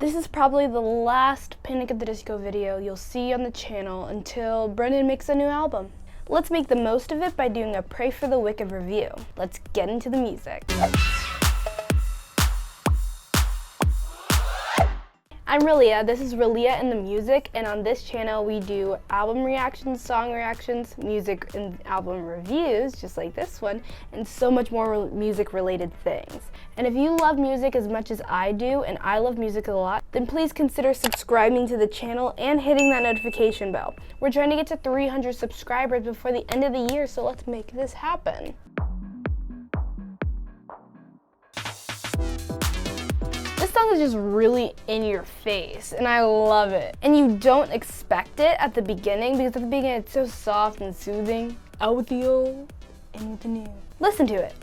This is probably the last Panic! At the Disco video you'll see on the channel until Brendan makes a new album. Let's make the most of it by doing a Pray for the Wicked review. Let's get into the music. I'm Relia, this is Relia and the Music, and on this channel we do album reactions, song reactions, music and album reviews, just like this one, and so much more music related things. And if you love music as much as I do, and I love music a lot, then please consider subscribing to the channel and hitting that notification bell. We're trying to get to 300 subscribers before the end of the year, so let's make this happen. This song is just really in your face, and I love it. And you don't expect it at the beginning, because at the beginning it's so soft and soothing. Out with the old, in with the new. Listen to it.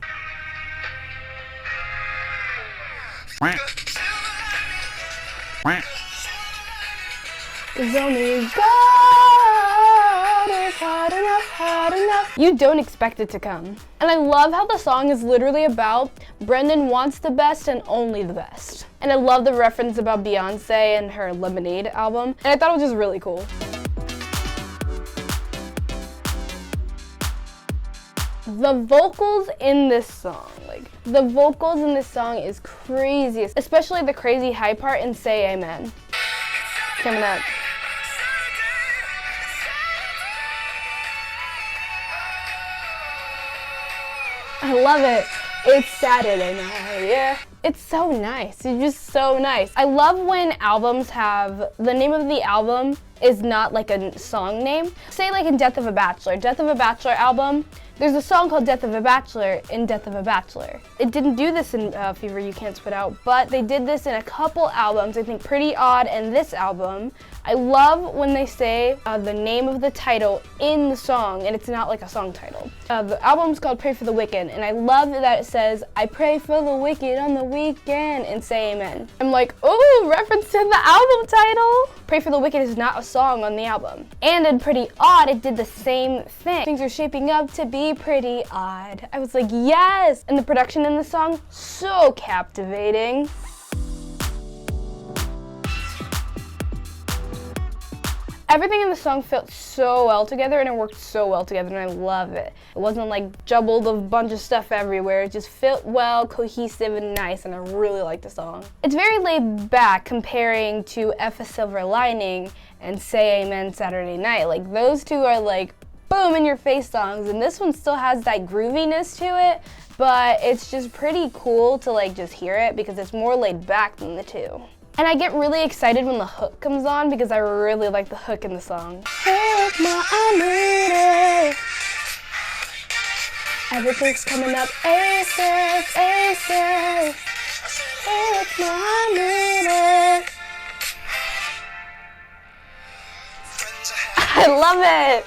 Cause only God is hard enough, hard enough. You don't expect it to come. And I love how the song is literally about Brendan wants the best and only the best. And I love the reference about Beyonce and her Lemonade album. And I thought it was just really cool. The vocals in this song, is crazy, especially the crazy high part in Say Amen. Coming up. I love it. It's Saturday night, yeah. It's so nice. It's just so nice. I love when albums have, the name of the album is not like a song name. Say like in Death of a Bachelor album, there's a song called Death of a Bachelor in Death of a Bachelor. It didn't do this in Fever You Can't Spit Out, but they did this in a couple albums, I think Pretty Odd and this album. I love when they say the name of the title in the song, and it's not like a song title. The album's called Pray for the Wicked, and I love that it says, I pray for the wicked on the weekend, and Say Amen. I'm like, ooh, reference to the album title. Pray for the Wicked is not a song on the album. And in Pretty Odd, it did the same thing. Things are shaping up to be pretty odd. I was like, yes! And the production in the song, so captivating. Everything in the song felt so well together, and it worked so well together, and I love it. It wasn't like jumbled a bunch of stuff everywhere. It just fit well, cohesive, and nice, and I really like the song. It's very laid back comparing to F a Silver Lining and Say Amen Saturday Night. Like, those two are like boom in your face songs, and this one still has that grooviness to it, but it's just pretty cool to like just hear it because it's more laid back than the two. And I get really excited when the hook comes on because I really like the hook in the song. Help my I need it. Everything's coming up ASAP, ASAP. Help my I need it. I love it.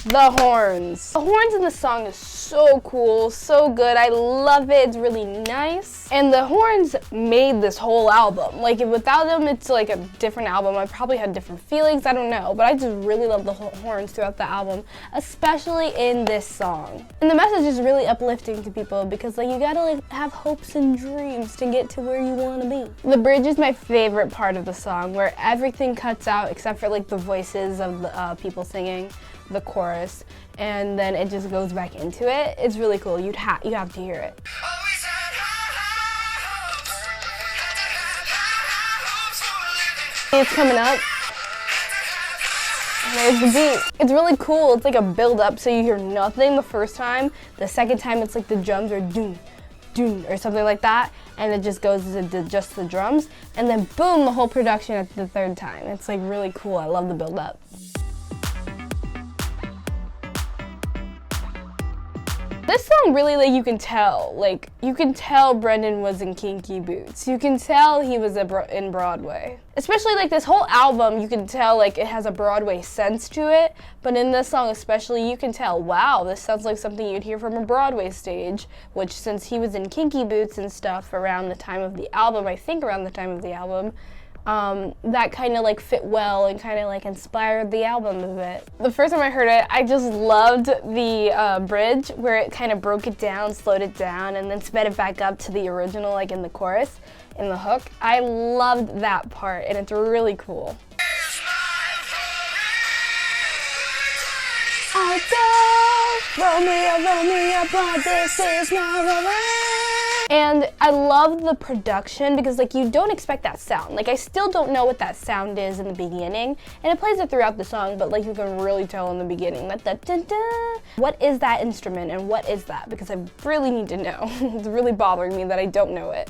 The horns. The horns in the song is so cool, so good. I love it. It's really nice. And the horns made this whole album. Like, without them, it's like a different album. I probably had different feelings, I don't know. But I just really love the horns throughout the album, especially in this song. And the message is really uplifting to people because like you gotta like have hopes and dreams to get to where you wanna be. The bridge is my favorite part of the song, where everything cuts out except for like the voices of the people singing the chorus, and then it just goes back into it. It's really cool. You have to hear it. It's coming up. There's the beat. It's really cool. It's like a build up, so you hear nothing the first time. The second time it's like the drums are doom, doom, or something like that, and it just goes to just the drums, and then boom, the whole production at the third time. It's like really cool. I love the build up. This song really, like, you can tell Brendan was in Kinky Boots. You can tell he was in Broadway. Especially, like, this whole album, you can tell, like, it has a Broadway sense to it, but in this song especially, you can tell, wow, this sounds like something you'd hear from a Broadway stage, which, since he was in Kinky Boots and stuff around the time of the album, I think around the time of the album, that kind of like fit well and kind of like inspired the album a bit. The first time I heard it, I just loved the bridge where it kind of broke it down, slowed it down, and then sped it back up to the original, like in the chorus, in the hook. I loved that part, and it's really cool. Roll me up, but this is my way. And I love the production because like you don't expect that sound. Like I still don't know what that sound is in the beginning, and it plays it throughout the song, but like you can really tell in the beginning that what is that instrument and what is that? Because I really need to know. It's really bothering me that I don't know it.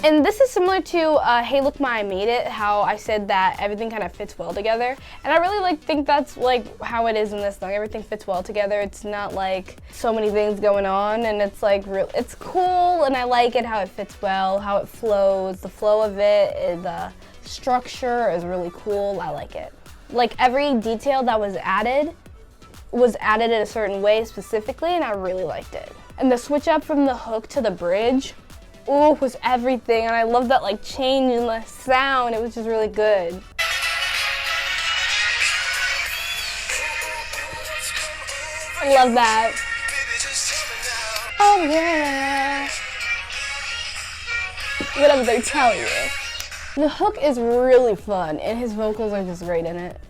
And this is similar to Hey Look Ma, I Made It, how I said that everything kind of fits well together. And I really think that's like how it is in this song. Everything fits well together. It's not like so many things going on, and it's like it's cool, and I like it how it fits well, how it flows. The flow of it, the structure is really cool. I like it. Like every detail that was added in a certain way specifically, and I really liked it. And the switch up from the hook to the bridge, ooh, was everything, and I love that like change in the sound. It was just really good. I love that. Oh yeah. Whatever they tell you. The hook is really fun, and his vocals are just great in it.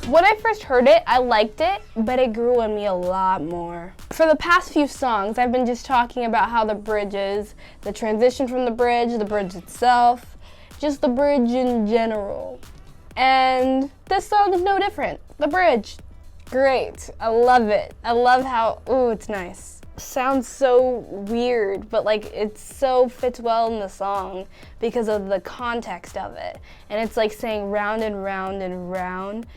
When I first heard it, I liked it, but it grew on me a lot more. For the past few songs, I've been just talking about how the bridge is, the transition from the bridge itself, just the bridge in general. And this song is no different. The bridge, great. I love it. I love how, ooh, it's nice. Sounds so weird, but like it so fits well in the song because of the context of it. And it's like saying round and round and round.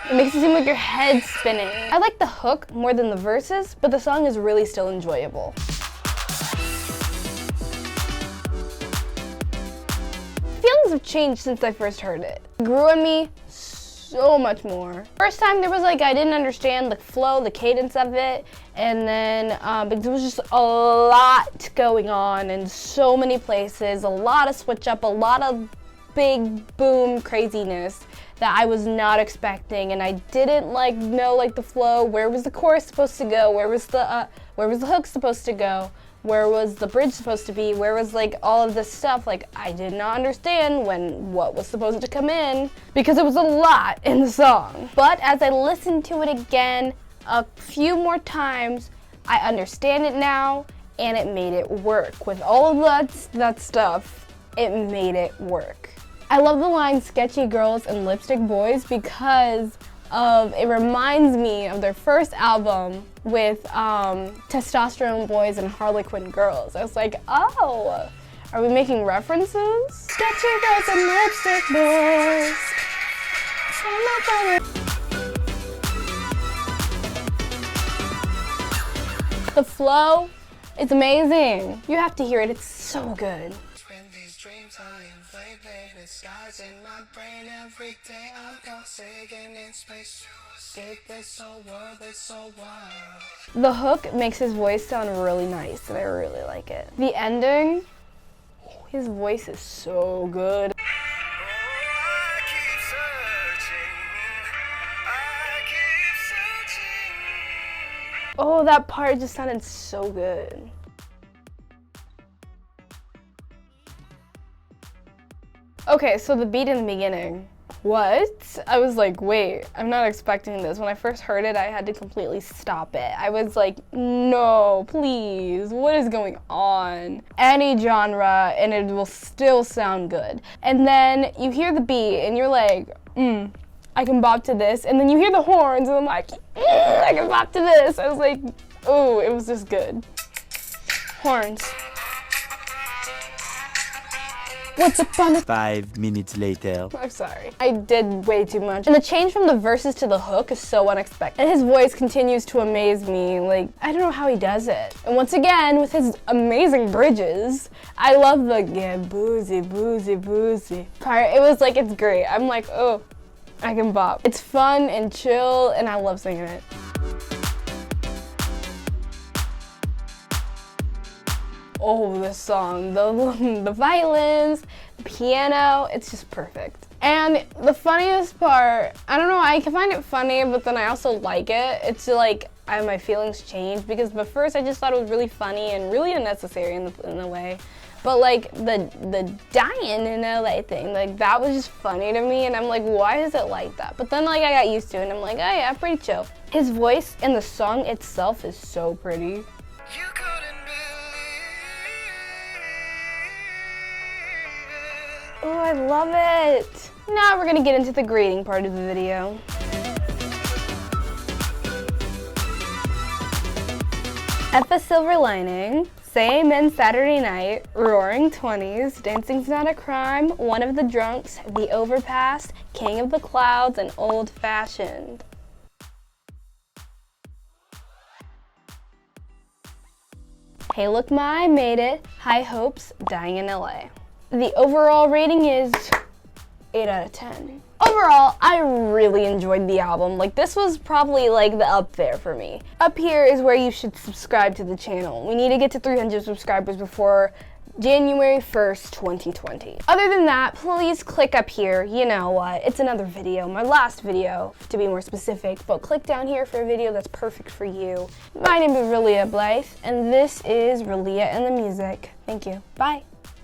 It makes it seem like your head's spinning. I like the hook more than the verses, but the song is really still enjoyable. Feelings have changed since I first heard it. It grew on me so much more. First time there was like, I didn't understand the flow, the cadence of it, and then because it was just a lot going on in so many places, a lot of switch up, a lot of big boom craziness that I was not expecting, and I didn't like know like the flow. Where was the chorus supposed to go? Where was the hook supposed to go? Where was the bridge supposed to be? Where was like all of this stuff? Like I did not understand what was supposed to come in because it was a lot in the song. But as I listened to it again a few more times, I understand it now, and it made it work. With all of that stuff, it made it work. I love the line "sketchy girls and lipstick boys" because it reminds me of their first album with Testosterone Boys and Harlequin Girls. I was like, oh, are we making references? Sketchy girls and lipstick boys. The flow is amazing. You have to hear it, it's so good. Skies in my brain every day. I'm gone singing in space. Escape this whole world, this whole world. The hook makes his voice sound really nice, and I really like it. The ending, his voice is so good. Oh, that part just sounded so good. Okay, so the beat in the beginning. What? I was like, wait, I'm not expecting this. When I first heard it, I had to completely stop it. I was like, no, please, what is going on? Any genre, and it will still sound good. And then you hear the beat, and you're like, I can bop to this. And then you hear the horns, and I'm like, I can bop to this. I was like, oh, it was just good. Horns. What's up on the 5 minutes later. I'm sorry. I did way too much. And the change from the verses to the hook is so unexpected. And his voice continues to amaze me. Like, I don't know how he does it. And once again, with his amazing bridges, I love the get boozy, boozy, boozy part. It was like, it's great. I'm like, oh, I can bop. It's fun and chill, and I love singing it. Oh, this song, the violins, the piano, it's just perfect. And the funniest part, I don't know, I can find it funny, but then I also like it. It's like, my feelings change, because at first I just thought it was really funny and really unnecessary in a way. But like the dying in LA thing, like that was just funny to me, and I'm like, why is it like that? But then like I got used to it, and I'm like, oh yeah, pretty chill. His voice and the song itself is so pretty. Oh, I love it. Now we're gonna get into the grading part of the video. F a Silver Lining, Say Amen Saturday Night, Roaring 20s, Dancing's Not a Crime, One of the Drunks, The Overpass, King of the Clouds, and Old Fashioned. Hey Look Ma, I Made It, High Hopes, Dying in LA. The overall rating is 8 out of 10. Overall, I really enjoyed the album. Like, this was probably like the up there for me. Up here is where you should subscribe to the channel. We need to get to 300 subscribers before January 1st, 2020. Other than that, please click up here. You know what? It's another video, my last video, to be more specific, but click down here for a video that's perfect for you. My name is Relia Blythe, and this is Relia and the Music. Thank you. Bye.